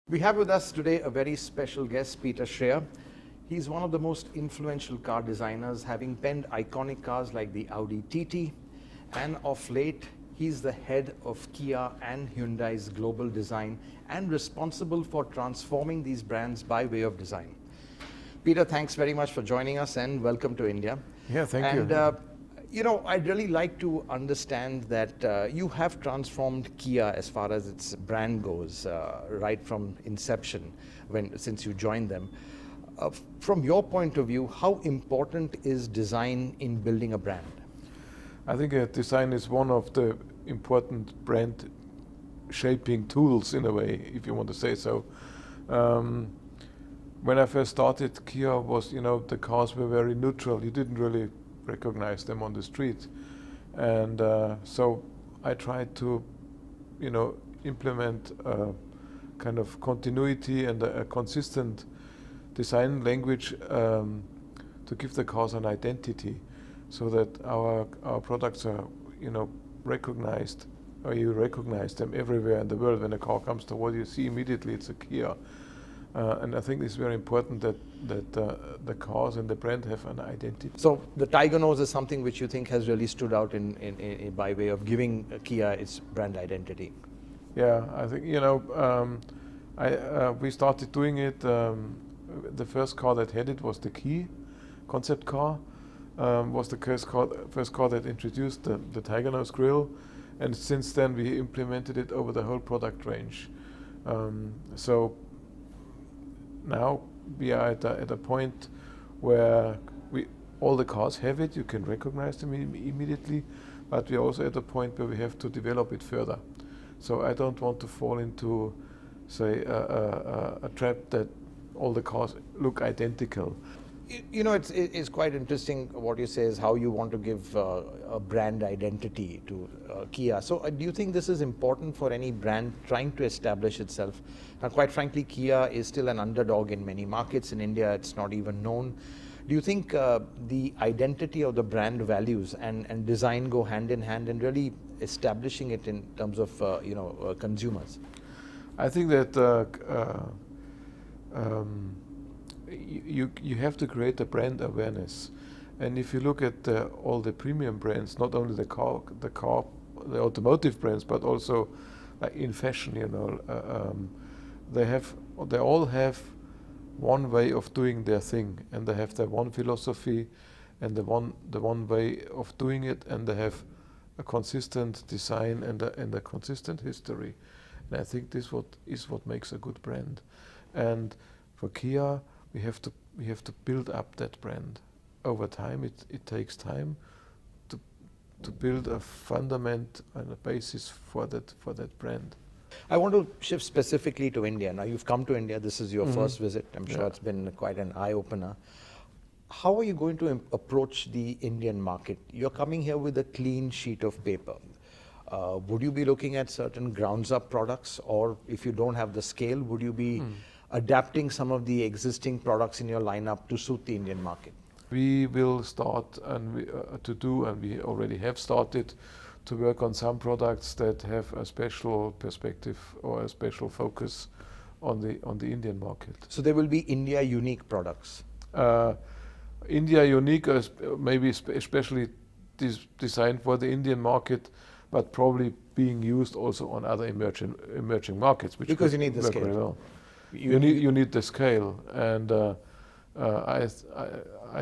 We have with us today a very special guest, Peter Schrayer. He's one of the most influential car designers, having penned iconic cars like the Audi TT, and of late, he's the head of Kia and Hyundai's global design and responsible for transforming these brands by way of design. Peter, thanks very much for joining us and welcome to India. Yeah, thank you. And I'd really like to understand that you have transformed Kia as far as its brand goes, right from inception, since you joined them. From your point of view, how important is design in building a brand? I think design is one of the important brand shaping tools in a way, if you want to say so. When I first started, Kia was, the cars were very neutral. You didn't really recognize them on the street. And so I tried to, implement a kind of continuity and a consistent design language to give the cars an identity so that our products are, recognized, or you recognize them everywhere in the world. When a car comes to what you see immediately, it's a Kia. And I think it's very important that the cars and the brand have an identity. So the Tiger Nose is something which you think has really stood out in by way of giving Kia its brand identity. Yeah, I think, we started doing it. The first car that had it was the Key concept car. Was the first car that introduced the Tiger Nose grille. And since then we implemented it over the whole product range. So now we are at a point where all the cars have it, you can recognize them immediately, but we're also at a point where we have to develop it further. So I don't want to fall into, say, a trap that all the cars look identical. It's quite interesting what you say is how you want to give a brand identity to Kia. So do you think this is important for any brand trying to establish itself? Now, quite frankly, Kia is still an underdog in many markets. In India, it's not even known. Do you think the identity of the brand values and design go hand in hand in really establishing it in terms of consumers? I think that you have to create a brand awareness, and if you look at all the premium brands, not only the automotive brands, but also in fashion, they all have one way of doing their thing, and they have their one philosophy, and the one way of doing it, and they have a consistent design and a consistent history. And I think this is what makes a good brand. And for Kia, we have to build up that brand over time. It takes time to build a fundament and a basis for that brand. I want to shift specifically to India. Now you've come to India. This is your first visit. I'm sure it's been quite an eye opener. How are you going to approach the Indian market? You're coming here with a clean sheet of paper. Would you be looking at certain grounds up products, or if you don't have the scale, would you be adapting some of the existing products in your lineup to suit the Indian market? We will start and we already have started to work on some products that have a special perspective or a special focus on the Indian market. So there will be India unique products. India unique, maybe especially designed for the Indian market, but probably being used also on other emerging markets, which because you need the scale. Very well. You need the scale, and I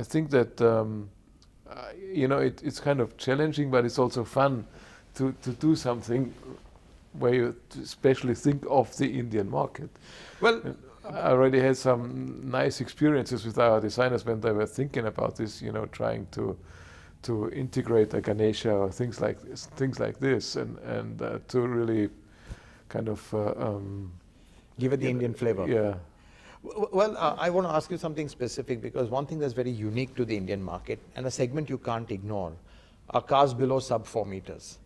think that it's kind of challenging, but it's also fun to do something where you especially think of the Indian market. Well, I already had some nice experiences with our designers when they were thinking about this, trying to integrate a Ganesha or things like this, and to really kind of give it the Indian flavor. Yeah. Well, I want to ask you something specific, because one thing that's very unique to the Indian market and a segment you can't ignore are cars below sub 4 meters,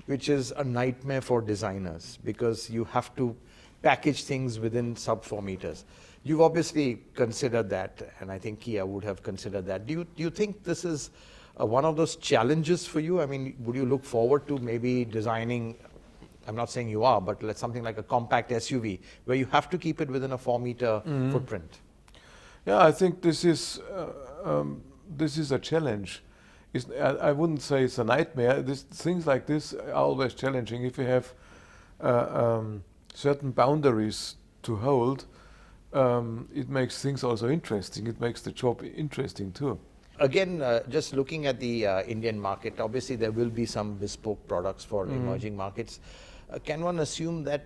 which is a nightmare for designers because you have to package things within sub 4 meters. You've obviously considered that, and I think Kia would have considered that. Do you think this is one of those challenges for you? I mean, would you look forward to maybe designing I'm not saying you are, but let's something like a compact SUV where you have to keep it within a 4-meter footprint? Yeah, I think this is a challenge. I wouldn't say it's a nightmare. Things like this are always challenging. If you have certain boundaries to hold, it makes things also interesting. It makes the job interesting too. Again, just looking at the Indian market, obviously there will be some bespoke products for emerging markets. Can one assume that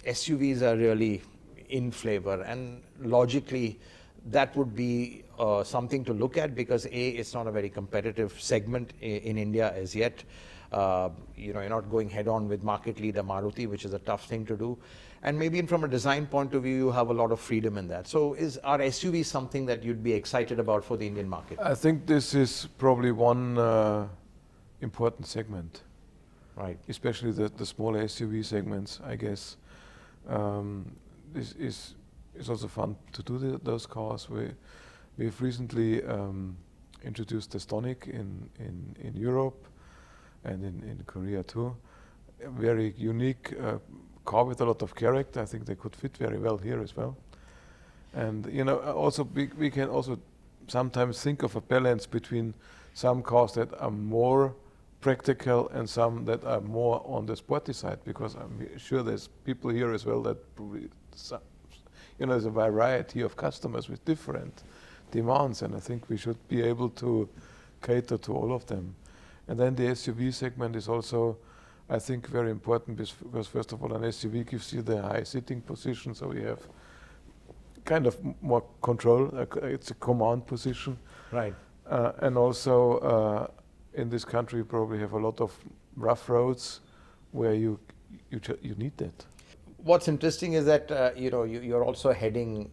SUVs are really in flavor, and logically that would be something to look at, because it's not a very competitive segment in India as yet. You're not going head on with market leader Maruti, which is a tough thing to do. And maybe from a design point of view, you have a lot of freedom in that. So are SUVs something that you'd be excited about for the Indian market? I think this is probably one important segment. Right. Especially the smaller SUV segments, I guess. This is also fun to do those cars. We've recently introduced the Stonic in Europe and in Korea too. A very unique car with a lot of character. I think they could fit very well here as well. And also we can also sometimes think of a balance between some cars that are more practical and some that are more on the sporty side, because I'm sure there's people here as well that probably, there's a variety of customers with different demands, and I think we should be able to cater to all of them. And then the SUV segment is also, I think, very important, because first of all, an SUV gives you the high sitting position, so you have kind of more control. It's a command position. Right. And also in this country, you probably have a lot of rough roads where you need that. What's interesting is that you're also heading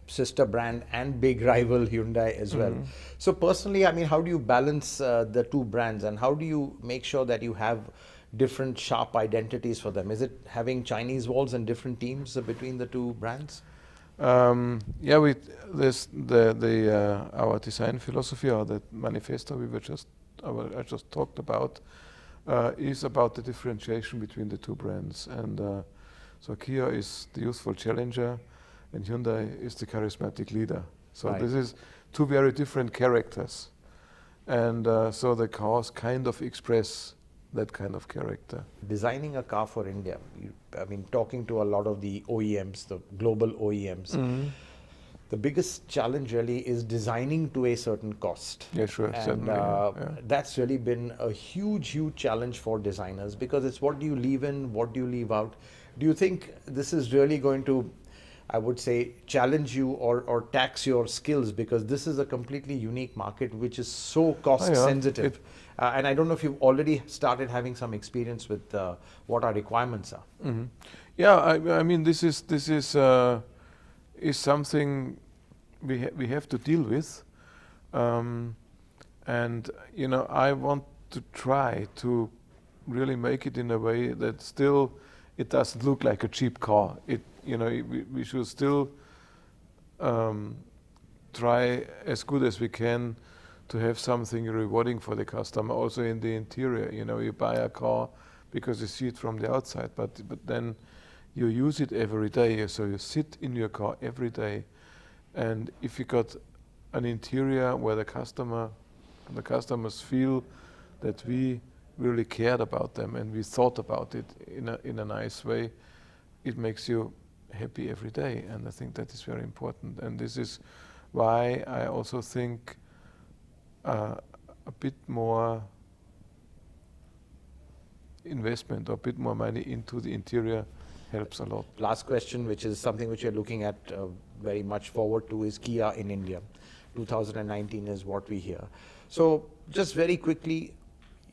sister brand and big rival Hyundai as well. So personally, I mean, how do you balance the two brands, and how do you make sure that you have different sharp identities for them? Is it having Chinese walls and different teams between the two brands? Yeah, our design philosophy, or the manifesto I just talked about, is about the differentiation between the two brands. And so Kia is the youthful challenger, and Hyundai is the charismatic leader. So Right. This is two very different characters. And so the cars kind of express that kind of character. Designing a car for India, talking to a lot of the OEMs, the global OEMs, the biggest challenge really is designing to a certain cost. Yeah, sure, And certainly. Yeah. that's really been a huge challenge for designers, because it's what do you leave in, what do you leave out. Do you think this is really going to, I would say, challenge you or tax your skills, because this is a completely unique market which is so cost sensitive? And I don't know if you've already started having some experience with what our requirements are. Yeah, I mean, this is something we have to deal with, and I want to try to really make it in a way that still it doesn't look like a cheap car. We should still try as good as we can to have something rewarding for the customer, also in the interior. You buy a car because you see it from the outside, but then you use it every day, so you sit in your car every day. And if you got an interior where the customers feel that we really cared about them and we thought about it in a nice way, it makes you happy every day. And I think that is very important. And this is why I also think a bit more investment or a bit more money into the interior helps a lot. Last question, which is something which you're looking at very much forward to, is Kia in India. 2019 is what we hear. So just very quickly,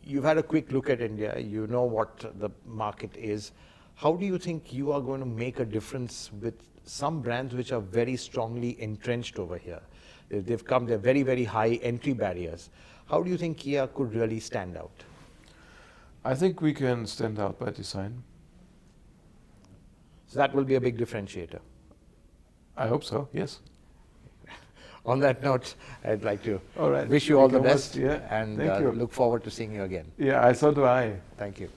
you've had a quick look at India, you know what the market is. How do you think you are going to make a difference with some brands which are very strongly entrenched over here? They're very, very high entry barriers. How do you think Kia could really stand out? I think we can stand out by design. So that will be a big differentiator. I hope so, yes. On that note, I'd like to all right. wish you all the best, and look forward to seeing you again. Yeah, so do I. Thank you.